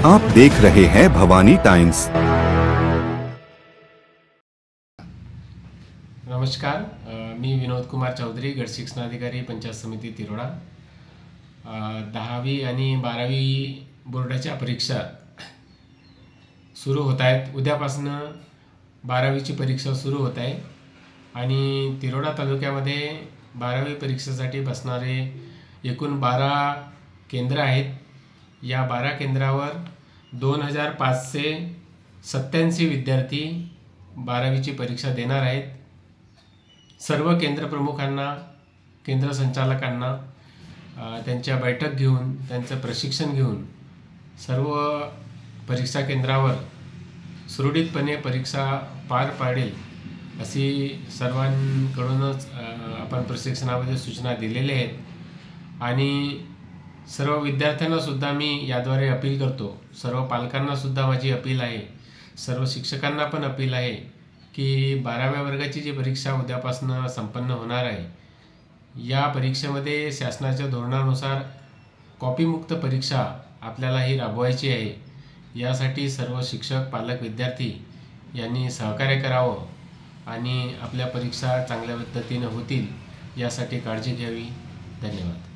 आप देख रहे हैं भवानी टाइम्स। नमस्कार, मी विनोद कुमार चौधरी, गट शिक्षणाधिकारी, पंचायत समिती तिरोडा। 10वी आणि 12वी बोर्डाच्या परीक्षा सुरू होत आहेत। उद्यापासून 12वीची परीक्षा सुरू होत आहे आणि तिरोडा तालुक्यामध्ये 12वी परीक्षेसाठी बसणारे एकूण 12 केंद्र आहेत। या 12 केंद्रावर 2587 विद्यार्थी 12वीची परीक्षा देणार आहेत। सर्व केंद्र प्रमुखांना, केंद्र संचालकांना त्यांच्या बैठक घेऊन, त्यांचं प्रशिक्षण घेऊन सर्व परीक्षा केंद्रावर सुरळीतपणे परीक्षा पार पाडेल अशी सर्वांकडूनच आपण प्रशिक्षणामध्ये सूचना दिलेल्या आहेत। आणि सर्व विद्यार्थ्यांना सुद्धा मी याद्वारे अपील करतो, सर्व पालकांना सुद्धा माझी अपील आहे, सर्व शिक्षकांना पण अपील आहे की 12व्या वर्गाची जी परीक्षा उद्यापासून संपन्न होणार आहे, या परीक्षेमध्ये शासनाच्या धोरणानुसार कॉपीमुक्त परीक्षा आपल्याला ही राबवायची आहे। यासाठी सर्व शिक्षक, पालक, विद्यार्थी यांनी सहकार्य करावं आणि आपल्या परीक्षा चांगल्या पद्धतीने होतील यासाठी काळजी घ्यावी। धन्यवाद।